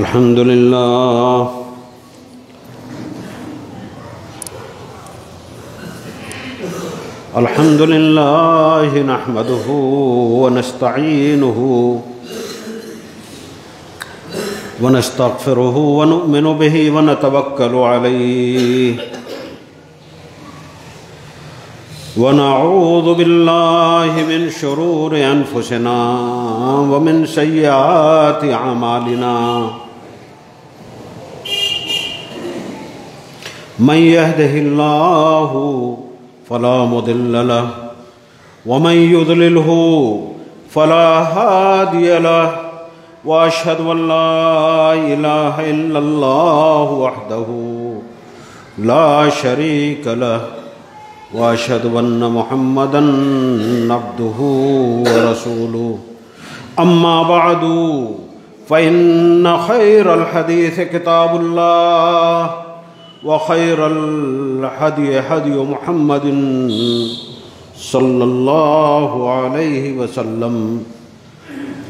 अल्हम्दुलिल्लाह अल्हम्दुलिल्लाह नहमदुहु व नस्तईनुहु व नस्तगफिरुहु व नु'मिनु बिही व नतवक्कलु अलैहि व नऊज़ु बिल्लाहि मिन शुरूरि अनफुसिना व मिन सय्यिआति अमालिना मन यहदिहिल्लाहु फला मुदिल्ल लहु व मन युद्लिलहु फला हादिय लहु व अशहदु अन ला इलाहा इल्लल्लाहु वहदहु ला शरीक लहु व अशहदु अन्न मुहम्मदन अब्दुहु व रसूलुहु अम्मा बअदु फ़इन्न खैरल हदीस किताबुल्लाह व खैरल हदी हदी मुहम्मदिन सल्लल्लाहु अलैहि वसल्लम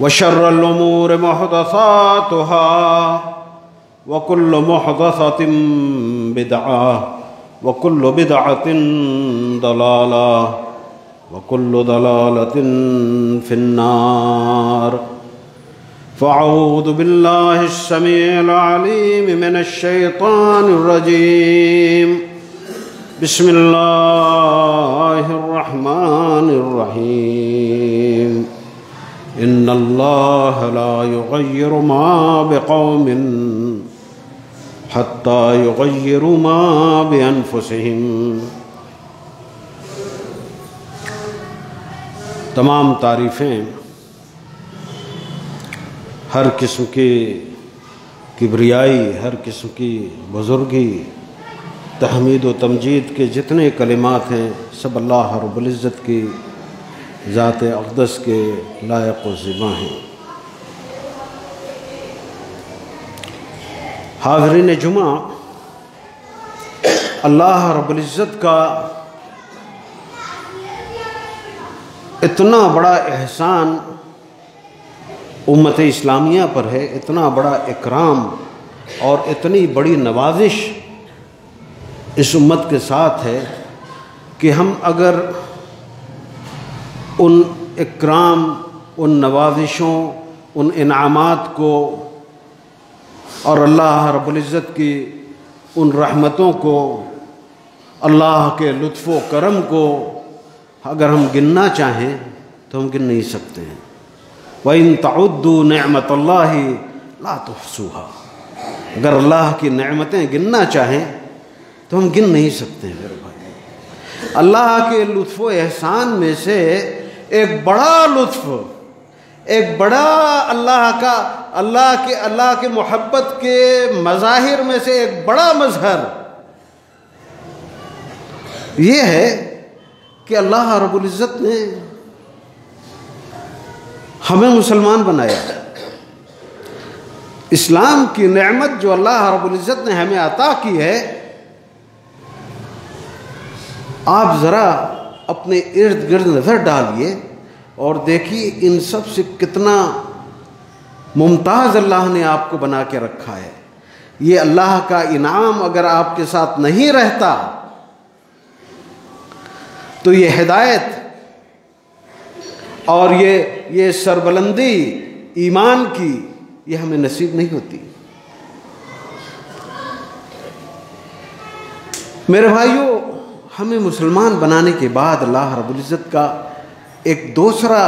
व शर्रल उमूरि मुहदसातुहा व कुल्लु मुहदसतिन बिदअह व कुल्लु बिदअतिन दलालह व कुल्लु दलालतिन फिन्नार। फ़अऊज़ु बिल्लाहि अस्समीइल अलीम मिनश शैतानिर रजीम। बिस्मिल्लाहिर रहमानिर रहीम। इन्नल्लाहा ला युग़य्यिरु मा बिक़ौमिन हत्ता युग़य्यिरु मा बिअन्फुसिहिम। तमाम तारीफ़ें हर किस्म की किबरियाई, हर किस्म की बुज़ुर्गी, तहमीद व तमजीद के जितने कलिमात हैं सब अल्लाह रब्बुल इज़्ज़त की ज़ात अक़दस के लायक़ व ज़िबा हैं। हाज़रीन जुमा, अल्लाह रब्बुल इज़्ज़त का इतना बड़ा एहसान उम्मत इस्लामिया पर है, इतना बड़ा इकराम और इतनी बड़ी नवाजिश इस उम्मत के साथ है कि हम अगर उन इकराम, उन नवाजिशों, उन इनामात को और अल्लाह रब्बुल इज़्ज़त की उन रहमतों को, अल्लाह के लुत्फ़ व करम को अगर हम गिनना चाहें तो हम गिन नहीं सकते हैं। व इन तउद्दू निअमतल्लाहि ला तुहसूहा, अगर अल्लाह की नेमतें गिनना चाहें तो हम गिन नहीं सकते हैं मेरे भाई। अल्लाह के लुत्फ़ व एहसान में से एक बड़ा लुत्फ़, एक बड़ा अल्लाह के मोहब्बत के मज़ाहिर में से एक बड़ा मज़हर ये है कि अल्लाह रब्बुल इज़्ज़त ने हमें मुसलमान बनाया। इस्लाम की नेमत जो अल्लाह रब्बुल इज़्ज़त ने हमें अता की है, आप ज़रा अपने इर्द गिर्द नज़र डालिए और देखिए इन सब से कितना मुमताज़ अल्लाह ने आपको बना के रखा है। ये अल्लाह का इनाम अगर आपके साथ नहीं रहता तो ये हिदायत और ये सरबलंदी ईमान की ये हमें नसीब नहीं होती। मेरे भाइयों, हमें मुसलमान बनाने के बाद अल्लाह रब्बुल इज़्ज़त का एक दूसरा,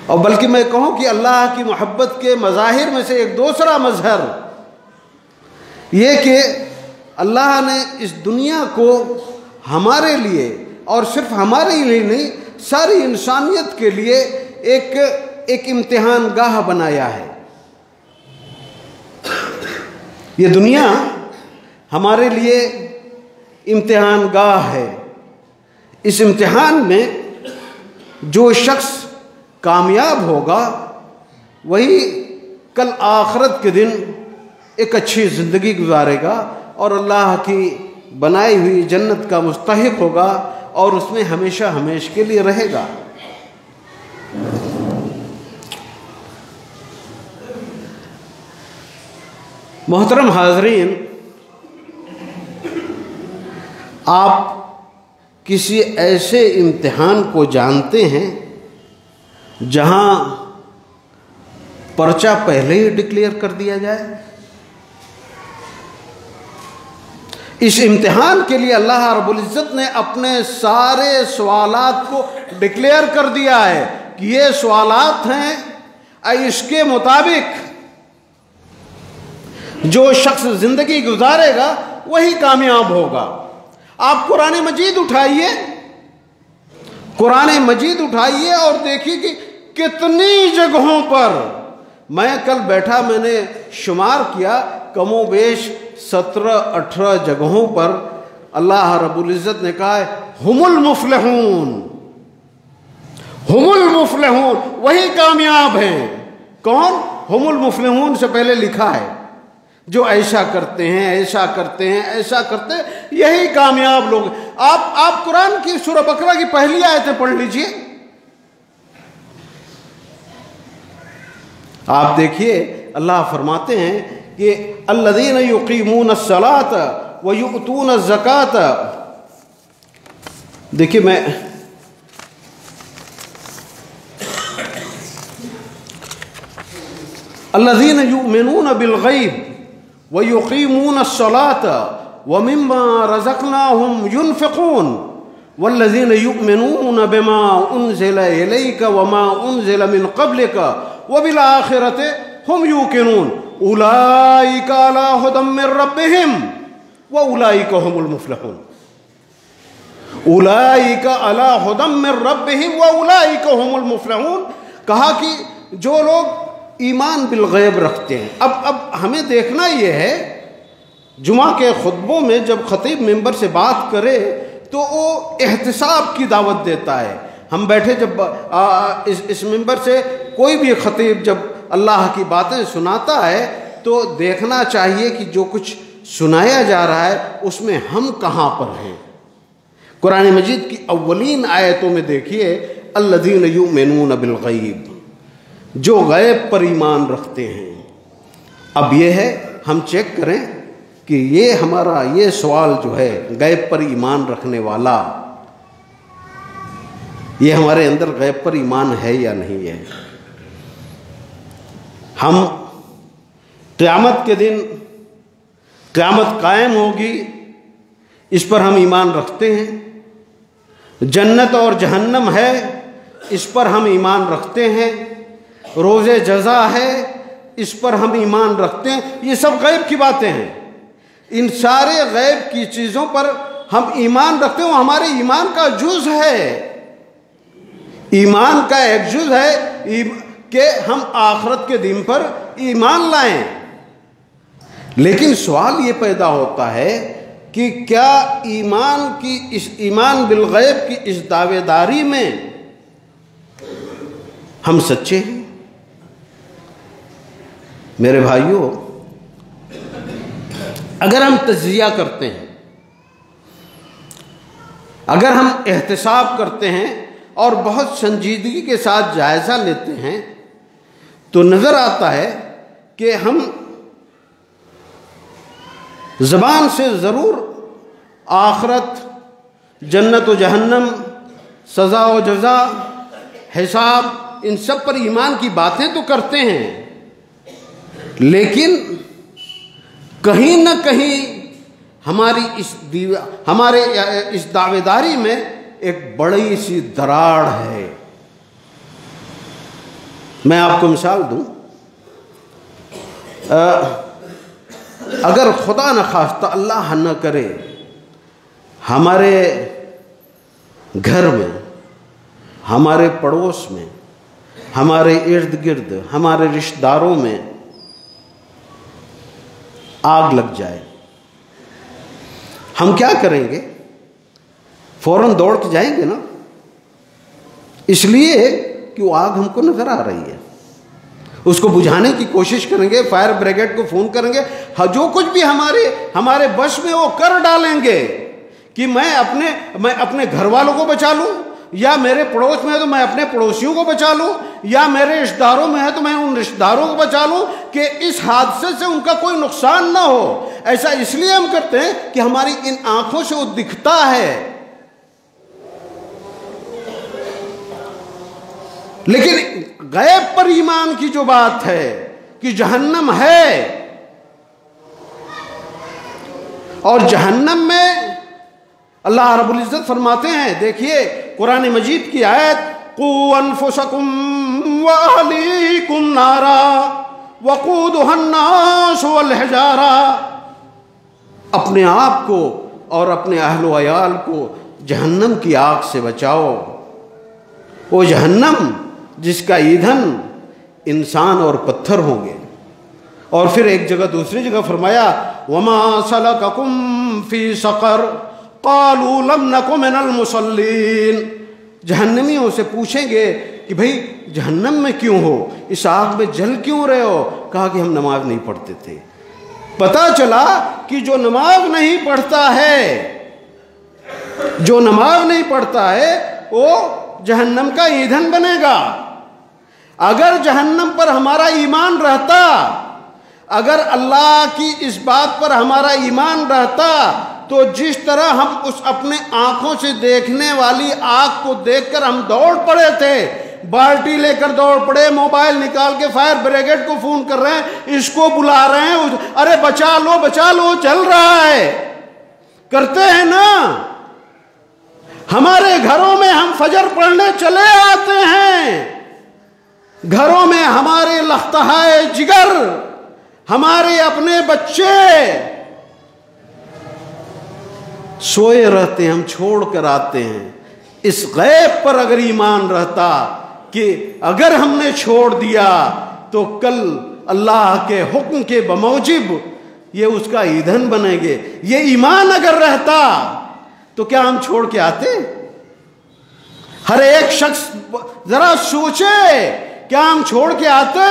और बल्कि मैं कहूँ कि अल्लाह की मोहब्बत के मज़ाहिर में से एक दूसरा मज़हर ये कि अल्लाह ने इस दुनिया को हमारे लिए, और सिर्फ हमारे लिए नहीं, सारी इंसानियत के लिए एक इम्तिहान गाह बनाया है। ये दुनिया हमारे लिए इम्तिहान गाह है। इस इम्तिहान में जो शख्स कामयाब होगा वही कल आखिरत के दिन एक अच्छी ज़िंदगी गुजारेगा और अल्लाह की बनाई हुई जन्नत का मुस्तहिक होगा और उसमें हमेशा हमेश के लिए रहेगा। मोहतरम हाज़रीन, आप किसी ऐसे इम्तिहान को जानते हैं जहां पर्चा पहले ही डिक्लेयर कर दिया जाए? इस इम्तिहान के लिए अल्लाह रब्बुल इज़्ज़त ने अपने सारे सवालात को डिक्लेयर कर दिया है कि ये सवालात हैं, इसके मुताबिक जो शख्स जिंदगी गुजारेगा वही कामयाब होगा। आप कुरान मजीद उठाइए, कुरान मजीद उठाइए और देखिए कि कितनी जगहों पर, मैं कल बैठा मैंने शुमार किया, कमोबेश 17-18 जगहों पर अल्लाह रब्बुल इज़्ज़त ने कहा है हुमुल मुफ़्लिहून, हुमुल मुफ़्लिहून, वही कामयाब हैं। कौन? हुमुल मुफ़्लिहून से पहले लिखा है जो ऐसा करते हैं, ऐसा करते हैं, ऐसा करते हैं, यही कामयाब लोग। आप कुरान की सूरह बकरा की पहली आयतें पढ़ लीजिए, आप देखिए अल्लाह फरमाते हैं कि अल्लज़ीना युक़ीमून अस्सलात व युअतून अज़्ज़कात। देखिए मैं अल्लज़ीना युमिनून बिल-ग़ैब व युक़ीमून अस्सलात व मिम्मा रज़क़नाहुम युनफ़िक़ून वल्लज़ीना युमिनून बिमा उन्ज़िला इलैका व मा उन्ज़िला मिन क़ब्लिका व बिल आख़िरति हुम यूक़िनून उलाइका अला हुदम मिन रब्बिहिम व उलाइका हुमुल मुफ़्लिहून। उलाइका अला हुदम मिन रब्बिहिम व उलाइका हुमुल मुफ़्लिहून। कहा कि जो लोग ईमान बिल गैब रखते हैं। अब हमें देखना यह है, जुमा के खुतबों में जब खतीब मिंबर से बात करे तो वो एहतिसाब की दावत देता है। हम बैठे जब इस मिंबर से कोई भी खतीब जब अल्लाह की बातें सुनाता है तो देखना चाहिए कि जो कुछ सुनाया जा रहा है उसमें हम कहाँ पर हैं। कुरान मजीद की अव्वलीन आयतों में देखिए अल्लज़ीना युमिनून बिल गैब, जो गैब पर ईमान रखते हैं। अब ये है, हम चेक करें कि ये हमारा ये सवाल जो है गैब पर ईमान रखने वाला, ये हमारे अंदर गैब पर ईमान है या नहीं है। हम क़यामत के दिन क़यामत कायम होगी इस पर हम ईमान रखते हैं। जन्नत और जहन्नम है इस पर हम ईमान रखते हैं। रोज़े जज़ा है इस पर हम ईमान रखते हैं। ये सब गैब की बातें हैं। इन सारे गैब की चीज़ों पर हम ईमान रखते हैं, वो हमारे ईमान का जुज़ है। ईमान का एक जुज़ है कि हम आखिरत के दिन पर ईमान लाएं। लेकिन सवाल ये पैदा होता है कि क्या ईमान की इस ईमान बिल गैब की इस दावेदारी में हम सच्चे हैं? मेरे भाइयों, अगर हम तज़किया करते हैं, अगर हम एहतिसाब करते हैं और बहुत संजीदगी के साथ जायज़ा लेते हैं तो नज़र आता है कि हम ज़बान से ज़रूर आखिरत, जन्नत व जहन्नम, सज़ा व जज़ा, हिसाब, इन सब पर ईमान की बातें तो करते हैं, लेकिन कहीं न कहीं हमारी हमारे इस दावेदारी में एक बड़ी सी दरार है। मैं आपको मिसाल दूं, अगर खुदा न खास्ता अल्लाह न करे हमारे घर में, हमारे पड़ोस में, हमारे इर्द गिर्द, हमारे रिश्तेदारों में आग लग जाए, हम क्या करेंगे? फौरन दौड़ के जाएंगे ना, इसलिए कि वो आग हमको नजर आ रही है। उसको बुझाने की कोशिश करेंगे, फायर ब्रिगेड को फोन करेंगे, जो कुछ भी हमारे बस में वो कर डालेंगे कि मैं अपने घर वालों को बचा लूं, या मेरे पड़ोस में है तो मैं अपने पड़ोसियों को बचा लूं, या मेरे रिश्तेदारों में है तो मैं उन रिश्तेदारों को बचा लूं कि इस हादसे से उनका कोई नुकसान ना हो। ऐसा इसलिए हम करते हैं कि हमारी इन आंखों से वो दिखता है, लेकिन गैब पर ईमान की जो बात है कि जहन्नम है, और जहन्नम में अल्लाह रब्बुल इज्जत फरमाते हैं, देखिए कुरान मजीद की आयत, कू अनफुसकुम व अहलीकुम नारा वक़ूदुहा अन्नास वल हिजारा, अपने आप को और अपने अहलो अयाल को जहन्नम की आग से बचाओ। वो जहन्नम जिसका ईंधन इंसान और पत्थर होंगे। और फिर एक जगह दूसरी जगह फरमाया, वमा सलककुम फी सक़र क़ालू लम नकु मिनल मुसल्लीन। जहन्नमियों से पूछेंगे कि भाई जहन्नम में क्यों हो, इस आग में जल क्यों रहे हो? कहा कि हम नमाज नहीं पढ़ते थे। पता चला कि जो नमाज नहीं पढ़ता है, जो नमाज नहीं पढ़ता है वो जहन्नम का ईंधन बनेगा। अगर जहन्नम पर हमारा ईमान रहता, अगर अल्लाह की इस बात पर हमारा ईमान रहता, तो जिस तरह हम उस अपने आंखों से देखने वाली आग को देखकर हम दौड़ पड़े थे, बाल्टी लेकर दौड़ पड़े, मोबाइल निकाल के फायर ब्रिगेड को फोन कर रहे हैं, इसको बुला रहे हैं, अरे बचा लो चल रहा है, करते हैं ना। हमारे घरों में हम फजर पढ़ने चले आते हैं, घरों में हमारे लख्तहाए जिगर, हमारे अपने बच्चे सोए रहते हैं, हम छोड़ कर आते हैं। इस गैब पर अगर ईमान रहता कि अगर हमने छोड़ दिया तो कल अल्लाह के हुक्म के बमौजिब ये उसका ईंधन बनेंगे, ये ईमान अगर रहता तो क्या हम छोड़ के आते? हर एक शख्स जरा सोचे, क्या हम छोड़ के आते?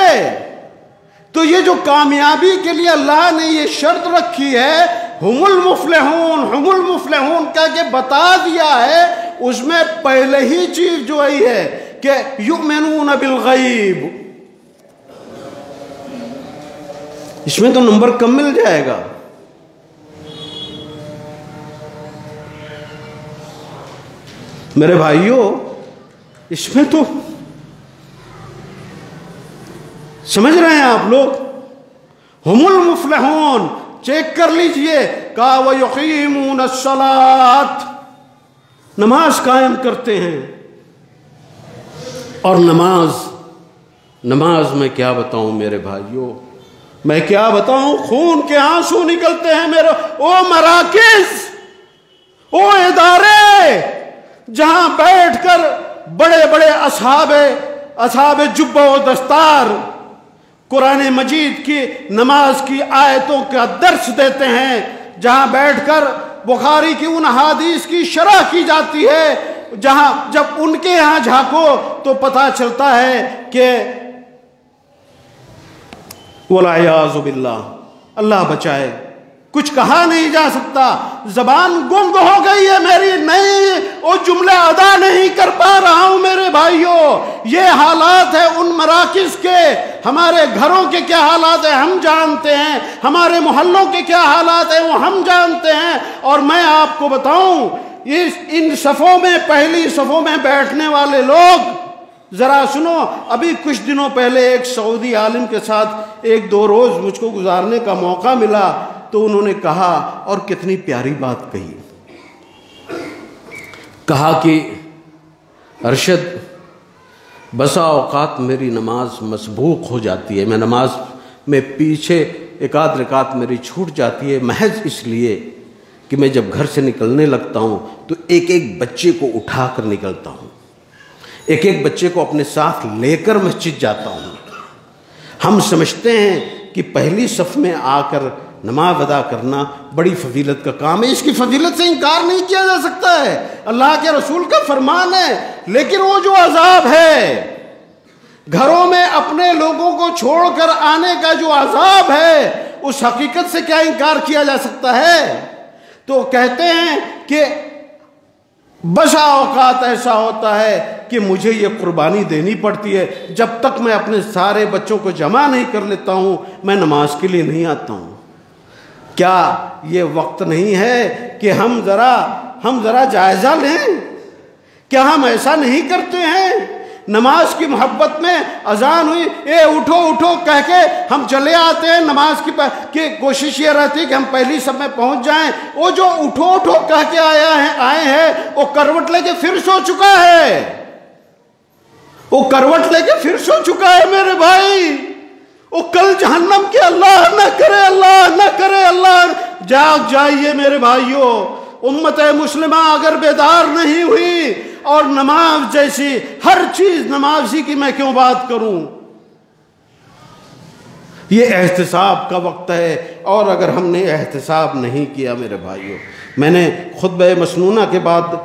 तो ये जो कामयाबी के लिए अल्लाह ने ये शर्त रखी है, हुमुल मुफ्लिहून कह के बता दिया है, उसमें पहले ही चीज जो आई है कि युमिनून बिल गैब, इसमें तो नंबर कम मिल जाएगा। मेरे भाइयों, इसमें तो समझ रहे हैं आप लोग, हुमुल मुफ्लिहून चेक कर लीजिए, का व युक़ीमून अस्सलात, नमाज कायम करते हैं। और नमाज में क्या बताऊं मेरे भाइयों, मैं क्या बताऊं, खून के आंसू निकलते हैं मेरे। ओ मराकिज, ओ इदारे, जहां बैठकर बड़े बड़े असहाबे जुब्बा व दस्तार कुरान मजीद की नमाज की आयतों का दर्स देते हैं, जहां बैठकर बुखारी की उन हादीस की शरह की जाती है, जहां जब उनके यहां झांको तो पता चलता है कि वलायाज़ु बिल्लाह, अल्लाह बचाए, कुछ कहा नहीं जा सकता, जबान गुंग हो गई है मेरी, नहीं वो जुमले अदा नहीं कर पा रहा हूं मेरे भाइयों। ये हालात है उन मराकिज के, हमारे घरों के क्या हालात है हम जानते हैं, हमारे मोहल्लों के क्या हालात है वो हम जानते हैं। और मैं आपको बताऊं, इन सफ़ों में, पहली सफ़ों में बैठने वाले लोग, जरा सुनो, अभी कुछ दिनों पहले एक सऊदी आलिम के साथ 1-2 रोज मुझको गुजारने का मौका मिला, तो उन्होंने कहा, और कितनी प्यारी बात कही, कहा कि अरशद, बसा औकात मेरी नमाज मसबूक हो जाती है, मैं नमाज में पीछे एक आध रकात मेरी छूट जाती है, महज इसलिए कि मैं जब घर से निकलने लगता हूँ तो एक एक बच्चे को उठा कर निकलता हूँ, एक एक बच्चे को अपने साथ लेकर मस्जिद जाता हूँ। हम समझते हैं कि पहली सफ़ में आकर नमाज अदा करना बड़ी फजीलत का काम है, इसकी फजीलत से इनकार नहीं किया जा सकता है, अल्लाह के रसूल का फरमान है। लेकिन वो जो अजाब है, घरों में अपने लोगों को छोड़कर आने का जो अजाब है, उस हकीकत से क्या इनकार किया जा सकता है? तो कहते हैं कि बसा औकात ऐसा होता है कि मुझे ये कुर्बानी देनी पड़ती है, जब तक मैं अपने सारे बच्चों को जमा नहीं कर लेता हूँ मैं नमाज के लिए नहीं आता हूँ। क्या ये वक्त नहीं है कि हम ज़रा जायज़ा लें? क्या हम ऐसा नहीं करते हैं? नमाज की मोहब्बत में अजान हुई, ए उठो उठो कह के हम चले आते हैं। नमाज की कोशिश ये रहती है कि हम पहली सब में पहुंच जाएं। वो जो उठो उठो कह के आए हैं वो करवट लेके फिर सो चुका है, वो करवट लेके फिर सो चुका है मेरे भाई। वो कल जहन्नम के अल्लाह न करे, अल्लाह न करे, अल्लाह। जाग जाइए मेरे भाइयों। उम्मत मुस्लिमा अगर बेदार नहीं हुई, और नमाज जैसी हर चीज नमाजी की मैं क्यों बात करूं, ये एहतिसाब का वक्त है। और अगर हमने एहतिसाब नहीं किया मेरे भाइयों, मैंने खुतबे मसनूना के बाद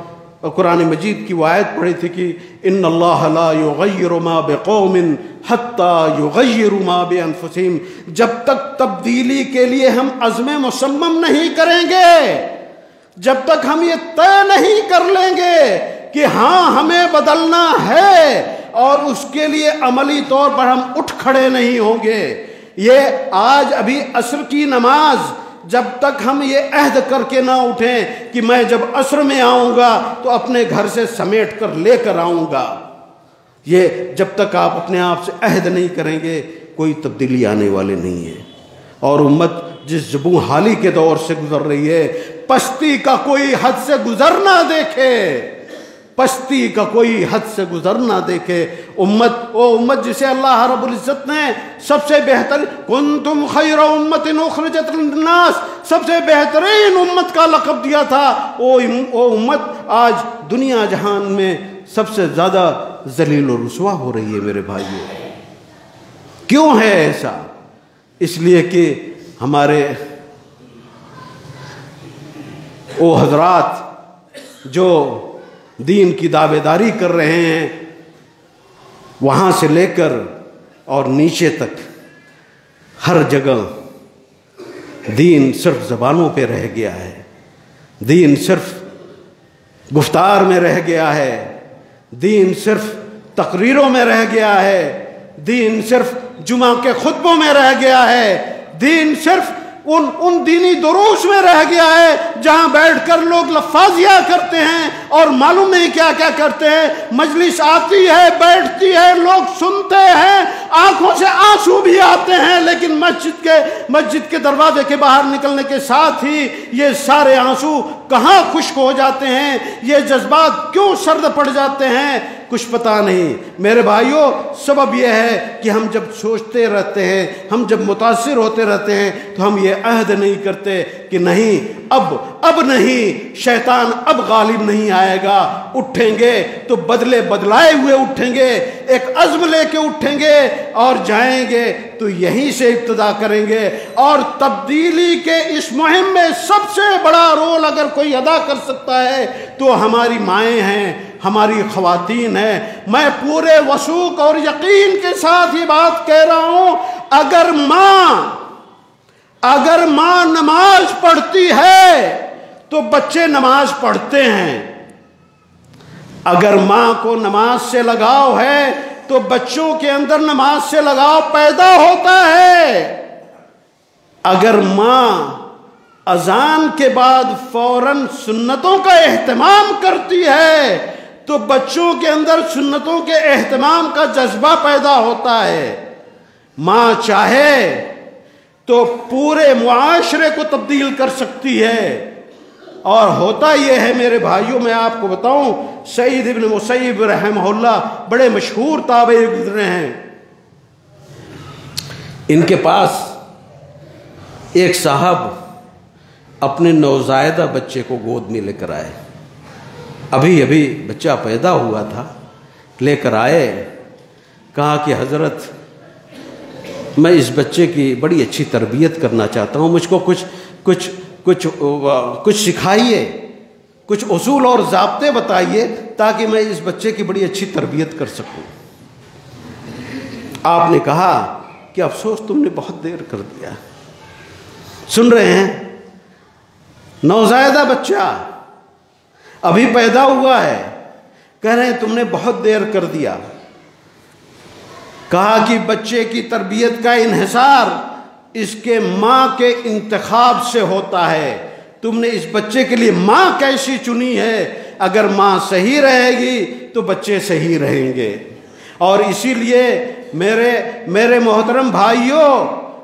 कुरान मजीद की वो आयत पढ़ी थी कि इन्नल्लाह ला युगय्यिरु मा बिकौमिन हत्ता युगय्यिरु मा बिअनफुसिहिम। जब तक तब्दीली के लिए हम अज़्म मुसम्मम नहीं करेंगे, जब तक हम ये तय नहीं कर लेंगे कि हाँ हमें बदलना है, और उसके लिए अमली तौर पर हम उठ खड़े नहीं होंगे। ये आज अभी असर की नमाज, जब तक हम ये अहद करके ना उठें कि मैं जब असर में आऊँगा तो अपने घर से समेट कर लेकर आऊँगा, ये जब तक आप अपने आप से अहद नहीं करेंगे कोई तब्दीली आने वाले नहीं है। और उम्मत जिस जबू हाली के दौर से गुजर रही है, पस्ती का कोई हद से गुजर ना देखे, पस्ती का कोई हद से गुजर ना देखे। उम्मत, वो उम्मत जिसे अल्लाह रब्बुल इज्जत ने सबसे बेहतर कुंतुम खैरा उम्मतिन उखरिजत लिन्नास, सबसे बेहतरीन उम्मत का लक़ब दिया था, वो उम्मत आज दुनिया जहान में सबसे ज़्यादा जलील और रुसवा हो रही है मेरे भाइयों। क्यों है ऐसा? इसलिए कि हमारे वो हजरात जो दीन की दावेदारी कर रहे हैं, वहाँ से लेकर और नीचे तक हर जगह दीन सिर्फ ज़बानों पे रह गया है, दीन सिर्फ गुफ्तार में रह गया है, दीन सिर्फ तकरीरों में रह गया है, दीन सिर्फ जुमा के खुतबों में रह गया है, दीन सिर्फ उन दीनी दुरूस में रह गया है जहां बैठकर लोग लफ्फाजिया करते हैं और मालूम नहीं क्या क्या करते हैं। मजलिस आती है, बैठती है, लोग सुनते हैं, आंखों से आंसू भी आते हैं, लेकिन मस्जिद के दरवाजे के बाहर निकलने के साथ ही ये सारे आंसू कहाँ खुश्क हो जाते हैं, ये जज्बात क्यों सर्द पड़ जाते हैं, कुछ पता नहीं। मेरे भाइयों, सबब यह है कि हम जब सोचते रहते हैं, हम जब मुतासिर होते रहते हैं, तो हम ये अहद नहीं करते कि नहीं अब नहीं, शैतान अब गालिब नहीं आएगा। उठेंगे तो बदले बदलाए हुए उठेंगे, एक अज़्म लेके उठेंगे और जाएंगे तो यहीं से इब्तिदा करेंगे। और तब्दीली के इस मुहिम में सबसे बड़ा रोल अगर कोई अदा कर सकता है तो हमारी माएँ हैं, हमारी ख़वातीन हैं। मैं पूरे वसूक और यकीन के साथ ये बात कह रहा हूँ, अगर माँ नमाज पढ़ती है तो बच्चे नमाज पढ़ते हैं। अगर माँ को नमाज से लगाव है तो बच्चों के अंदर नमाज से लगाव पैदा होता है। अगर माँ अजान के बाद फौरन सुन्नतों का एहतमाम करती है तो बच्चों के अंदर सुन्नतों के एहतमाम का जज्बा पैदा होता है। माँ चाहे तो पूरे मुआशरे को तब्दील कर सकती है। और होता यह है मेरे भाइयों, मैं आपको बताऊं, सईद इब्न मुसैयब रहमहुल्लाह बड़े मशहूर ताबई गुजरे हैं। इनके पास एक साहब अपने नौज़ायदा बच्चे को गोद में लेकर आए, अभी अभी बच्चा पैदा हुआ था, लेकर आए, कहा कि हज़रत मैं इस बच्चे की बड़ी अच्छी तरबियत करना चाहता हूँ, मुझको कुछ सिखाइए, कुछ उसूल और ज़ाब्ते बताइए ताकि मैं इस बच्चे की बड़ी अच्छी तरबियत कर सकूँ। आपने कहा कि अफसोस तुमने बहुत देर कर दिया। सुन रहे हैं, नौज़ायदा बच्चा अभी पैदा हुआ है, कह रहे हैं तुमने बहुत देर कर दिया। कहा कि बच्चे की तरबियत का इन्हिसार इसके माँ के इंतखाब से होता है। तुमने इस बच्चे के लिए माँ कैसी चुनी है? अगर माँ सही रहेगी तो बच्चे सही रहेंगे। और इसीलिए मेरे मोहतरम भाइयों,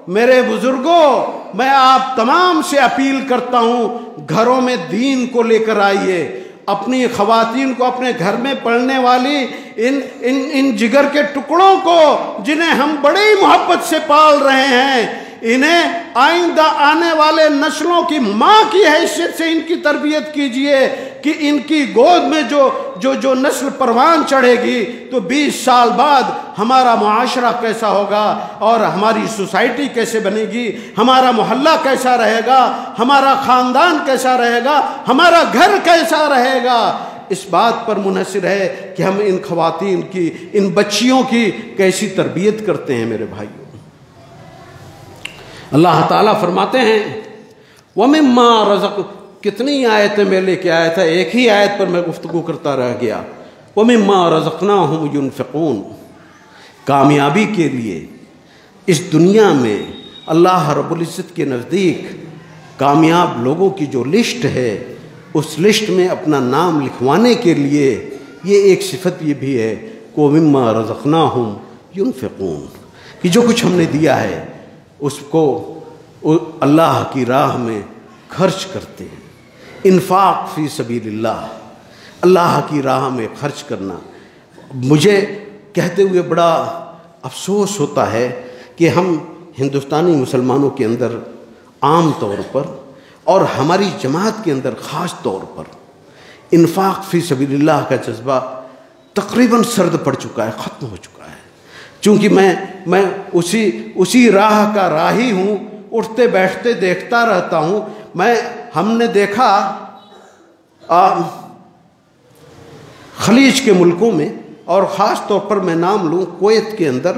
मेरे बुजुर्गों, मैं आप तमाम से अपील करता हूँ, घरों में दीन को लेकर आइए। अपनी ख़वातीन को, अपने घर में पढ़ने वाली इन जिगर के टुकड़ों को, जिन्हें हम बड़ी मोहब्बत से पाल रहे हैं, इन्हें आइंदा आने वाले नस्लों की माँ की हैसियत से इनकी तरबियत कीजिए कि इनकी गोद में जो नस्ल परवान चढ़ेगी तो 20 साल बाद हमारा मुआशरा कैसा होगा और हमारी सोसाइटी कैसे बनेगी, हमारा मोहल्ला कैसा रहेगा, हमारा ख़ानदान कैसा रहेगा, हमारा घर कैसा रहेगा। इस बात पर मुनहसिर है कि हम इन ख़वातीन की, इन बच्चियों की कैसी तरबियत करते हैं। मेरे भाइयों, अल्लाह ताला फरमाते हैं वमिम्मा रज़क़, कितनी आयतें मैं लेके आया था, एक ही आयत पर मैं गुफ्तगू करता रह गया। वमिम्मा रज़क़नाहुम युनफ़िक़ून, कामयाबी के लिए इस दुनिया में अल्लाह रब्बुल इज़्ज़त के नज़दीक कामयाब लोगों की जो लिस्ट है, उस लिस्ट में अपना नाम लिखवाने के लिए ये एक सिफत ये भी है वमिम्मा रज़क़नाहुम युनफ़िक़ून, कि जो कुछ हमने दिया है उसको अल्लाह की राह में खर्च करते हैं। इन्फाक फ़ी सबीलिल्लाह, अल्लाह की राह में खर्च करना। मुझे कहते हुए बड़ा अफसोस होता है कि हम हिंदुस्तानी मुसलमानों के अंदर आम तौर पर और हमारी जमात के अंदर ख़ास तौर पर इन्फाक फ़ी सबीलिल्लाह का जज्बा तकरीबन सर्द पड़ चुका है, ख़त्म हो चुका है। चूँकि मैं उसी राह का राही हूँ, उठते बैठते देखता रहता हूँ। हमने देखा खलीज के मुल्कों में, और ख़ास तौर पर मैं नाम लूँ कुवैत के अंदर,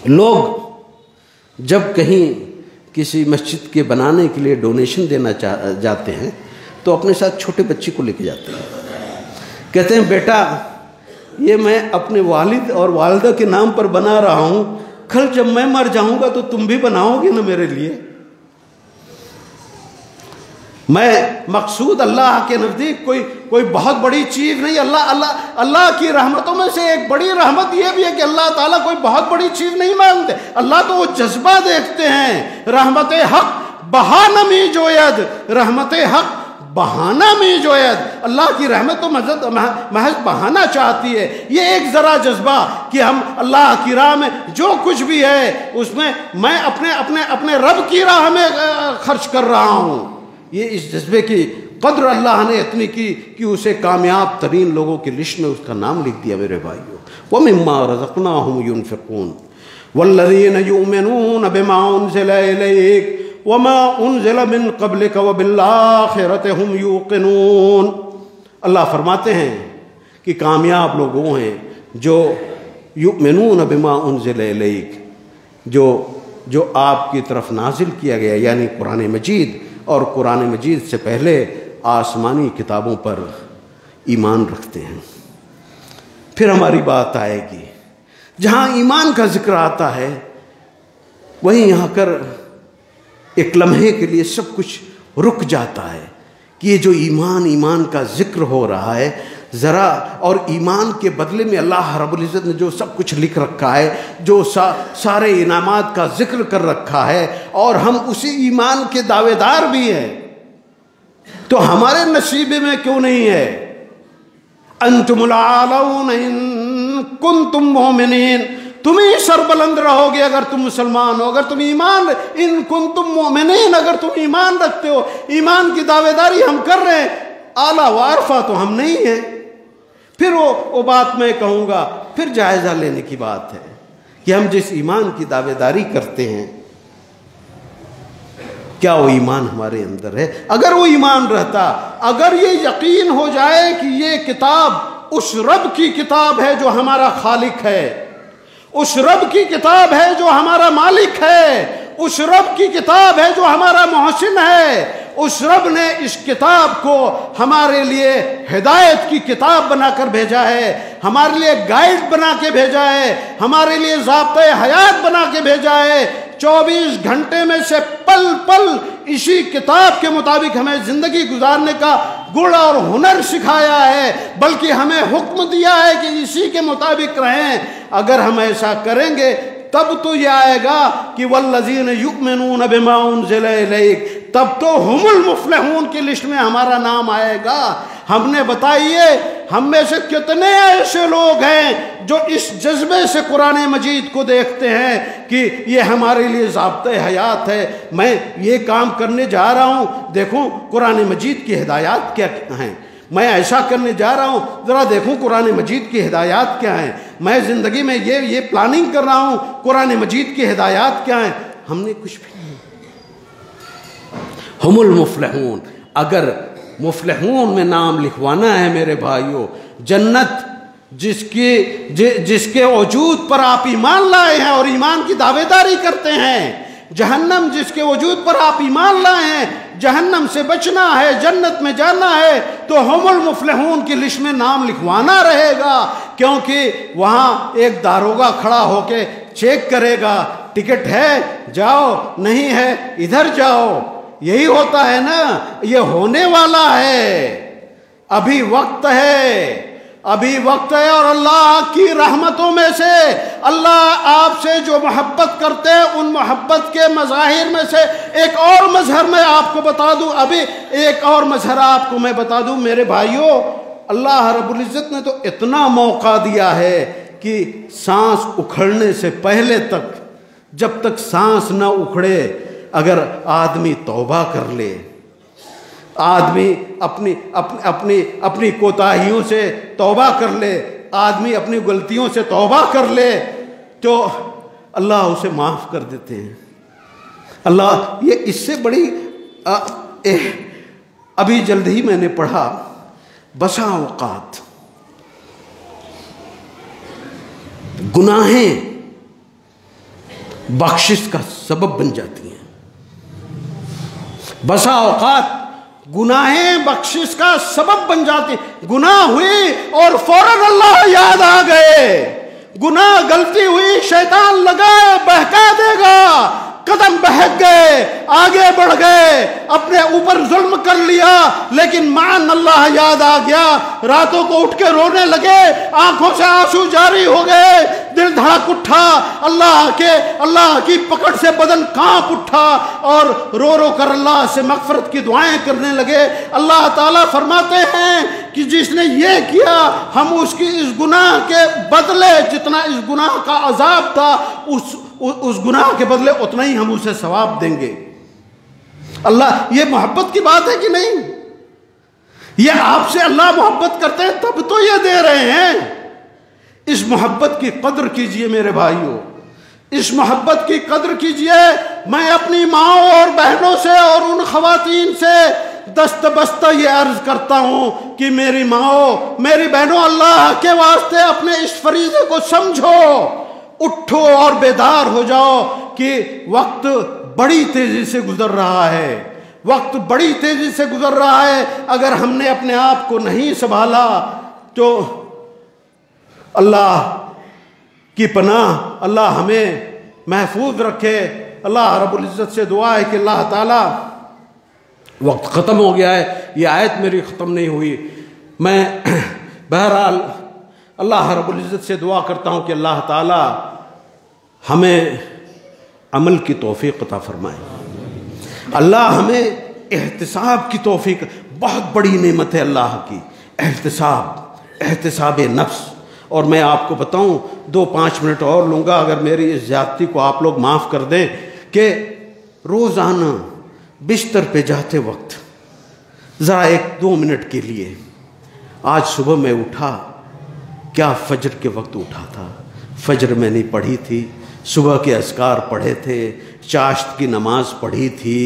लोग जब कहीं किसी मस्जिद के बनाने के लिए डोनेशन देना जाते हैं तो अपने साथ छोटे बच्चे को लेके जाते हैं। कहते हैं बेटा ये मैं अपने वालिद और वालिदा के नाम पर बना रहा हूँ, कल जब मैं मर जाऊँगा तो तुम भी बनाओगे ना मेरे लिए। मैं मकसूद अल्लाह के नज़दीक कोई बहुत बड़ी चीज़ नहीं। अल्लाह की रहमतों में से एक बड़ी रहमत यह भी है कि अल्लाह ताला कोई बहुत बड़ी चीज़ नहीं मांगते। अल्लाह तो वो जज्बा देखते हैं। रहमत हक़ बहाना में जोयद, रहमत हक़ बहाना में जोयद। अल्लाह की रहमत तो महज बहाना चाहती है। ये एक ज़रा जज्बा कि हम अल्लाह की राह में जो कुछ भी है उसमें मैं अपने रब की राह में खर्च कर रहा हूँ। ये इस जज्बे की कद्र अल्लाह ने इतनी की कि उसे कामयाब तरीन लोगों की लिस्ट में उसका नाम लिख दिया। मेरे भाइयों, वमिम्मा रज़क़नाहुम युनफ़िक़ून वल्लज़ीना युमिनून बिमा उन्ज़िला इलैक वमा उन्ज़िला मिन क़ब्लिक वबिल-आख़िरति हुम यूक़िनून। अल्लाह फरमाते हैं कि कामयाब लोग वो हैं जो युमिनून बिमा उन्ज़िला इलैक, जो आपकी तरफ नाजिल किया गया, यानी कुरान मजीद, और कुरान मजीद से पहले आसमानी किताबों पर ईमान रखते हैं। फिर हमारी बात आएगी, जहाँ ईमान का जिक्र आता है वहीं यहाँ कर एक लम्हे के लिए सब कुछ रुक जाता है कि ये जो ईमान का जिक्र हो रहा है ज़रा, और ईमान के बदले में अल्लाह रब्बुल इज़्ज़त ने जो सब कुछ लिख रखा है, जो सारे इनामात का जिक्र कर रखा है, और हम उसी ईमान के दावेदार भी हैं, तो हमारे नसीबे में क्यों नहीं है? अंतुमुल आलऊन इन कुंतुम मोमिनीन, तुम ही सरबुलंद रहोगे अगर तुम मुसलमान हो, अगर तुम ईमान, इन कुंतुम मोमिनीन, अगर तुम ईमान रखते हो। ईमान की दावेदारी हम कर रहे हैं, आला वारफा तो हम नहीं है। फिर वो बात मैं कहूँगा, फिर जायज़ा लेने की बात है कि हम जिस ईमान की दावेदारी करते हैं क्या वो ईमान हमारे अंदर है? अगर वो ईमान रहता, अगर ये यकीन हो जाए कि ये किताब उस रब की किताब है जो हमारा खालिक है, उस रब की किताब है जो हमारा मालिक है, उस रब की किताब है जो हमारा मोहसिन है, उस रब ने इस किताब को हमारे लिए हिदायत की किताब बनाकर भेजा है, हमारे लिए गाइड बना के भेजा है, हमारे लिए ज़ाब्ते हयात बना के भेजा है। 24 घंटे में से पल पल इसी किताब के मुताबिक हमें जिंदगी गुजारने का गुण और हुनर सिखाया है, बल्कि हमें हुक्म दिया है कि इसी के मुताबिक रहें। अगर हम ऐसा करेंगे तब तो यह आएगा कि वल्लज़ीन युमिनून बिमा उनज़िला इलैक, तब तो हुमुल मुफ़लिहून की लिस्ट में हमारा नाम आएगा। हमने बताइए हम में से कितने ऐसे लोग हैं जो इस जज्बे से कुरान मजीद को देखते हैं कि ये हमारे लिए ज़ाब्ते हयात है। मैं ये काम करने जा रहा हूँ, देखूँ कुरान मजीद की हिदायत क्या हैं, मैं ऐसा करने जा रहा हूँ, ज़रा देखूँ कुरान मजीद की हिदायत क्या हैं, मैं ज़िंदगी में ये प्लानिंग कर रहा हूँ, कुरान मजीद की हिदायत क्या हैं। हमने कुछ भी नहीं। हुमुल मुफ़लिहून, अगर मुफ़लिहून में नाम लिखवाना है मेरे भाइयों, जन्नत जिसके वजूद पर आप ईमान लाए हैं और ईमान की दावेदारी करते हैं, जहन्नम जिसके वजूद पर आप ईमान लाए हैं, जहन्नम से बचना है, जन्नत में जाना है, तो हुमुल मुफ़लिहून की लिस्ट में नाम लिखवाना रहेगा। क्योंकि वहाँ एक दारोगा खड़ा होके चेक करेगा, टिकट है जाओ, नहीं है इधर जाओ। यही होता है ना, ये होने वाला है, अभी वक्त है, अभी वक्त है। और अल्लाह की रहमतों में से अल्लाह आपसे जो मोहब्बत करते हैं, उन मोहब्बत के मज़ाहिर में से एक और मजहर मैं आपको बता दूं, अभी एक और मजहर आपको मैं बता दूं मेरे भाइयों। अल्लाह रब्बुल इज़्ज़त ने तो इतना मौका दिया है कि सांस उखड़ने से पहले तक, जब तक सांस ना उखड़े, अगर आदमी तौबा कर ले, आदमी अपनी कोताहियों से तौबा कर ले, आदमी अपनी गलतियों से तौबा कर ले, तो अल्लाह उसे माफ़ कर देते हैं। अल्लाह, ये इससे बड़ी अभी जल्द ही मैंने पढ़ा, बसा औकात गुनाहें बख्शिश का सबब बन जाती हैं। बसा औकात गुनाहें बख्शिश का सबब बन जाती। गुनाह हुई और फौरन अल्लाह याद आ गए, गुनाह गलती हुई, शैतान लगाए बहका देगा, कदम बहक गए, आगे बढ़ गए, अपने ऊपर जुल्म कर लिया, लेकिन मान अल्लाह याद आ गया, रातों को उठ के रोने लगे, आंखों से आंसू जारी हो गए, दिल धड़क उठा, अल्लाह की पकड़ से बदन कांप उठा और रो रो कर अल्लाह से मग़फ़िरत की दुआएं करने लगे। अल्लाह ताला फरमाते हैं कि जिसने ये किया, हम उसकी इस गुनाह के बदले, जितना इस गुनाह का अजाब था, उस गुनाह के बदले उतना ही हम उसे सवाब देंगे। अल्लाह, ये मोहब्बत की बात है कि नहीं? ये आपसे अल्लाह मोहब्बत करते हैं तब तो ये दे रहे हैं। इस मोहब्बत की कद्र कीजिए मेरे भाइयों, इस मोहब्बत की कद्र कीजिए। मैं अपनी माओ और बहनों से और उन खवातीन से दस्तबस्ता ये अर्ज करता हूँ कि मेरी माओ, मेरी बहनों, अल्लाह के वास्ते अपने इस फरीज़े को समझो, उठो और बेदार हो जाओ कि वक्त बड़ी तेजी से गुजर रहा है, वक्त बड़ी तेजी से गुजर रहा है। अगर हमने अपने आप को नहीं संभाला तो अल्लाह की पनाह, अल्लाह हमें महफूज रखे। अल्लाह रब्बुल इज़्ज़त से दुआ है कि अल्लाह ताला, वक्त ख़त्म हो गया है, ये आयत मेरी ख़त्म नहीं हुई। मैं बहरहाल अल्लाह रब्बुल इज़्ज़त से दुआ करता हूँ कि अल्लाह ताला हमें अमल की तौफीक अता फरमाए, अल्लाह हमें एहतिसाब की तौफीक, बहुत बड़ी नेमत है अल्लाह की एहतिसाब नफ्स। और मैं आपको बताऊं, 2-5 मिनट और लूँगा, अगर मेरी इस ज़्यादती को आप लोग माफ़ कर दें, कि रोज़ाना बिस्तर पे जाते वक्त ज़रा 1-2 मिनट के लिए, आज सुबह मैं उठा, क्या फजर के वक्त उठा था, फजर मैंने पढ़ी थी, सुबह के अस्कार पढ़े थे, चाश्त की नमाज पढ़ी थी,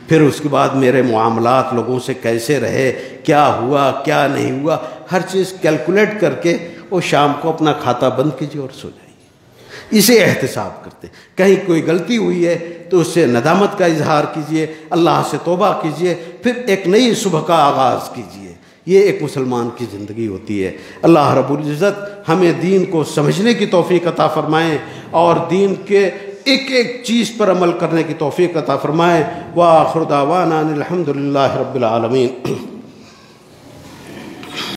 फिर उसके बाद मेरे मामलात लोगों से कैसे रहे, क्या हुआ क्या नहीं हुआ, हर चीज़ कैलकुलेट करके वो शाम को अपना खाता बंद कीजिए और सो जाइए। इसे एहतिसाब करते। कहीं कोई गलती हुई है तो उससे नदामत का इजहार कीजिए, अल्लाह से तौबा कीजिए, फिर एक नई सुबह का आगाज़ कीजिए। ये एक मुसलमान की ज़िंदगी होती है। अल्लाह रब्बुल इज़्ज़त हमें दीन को समझने की तौफ़ीक़ अता फ़रमाएँ और दीन के एक एक चीज़ पर अमल करने की तौफ़ीक़ अता फ़रमाएँ। व आख़िर दावाना अनिल हम्दुलिल्लाहि रब्बिल आलमीन।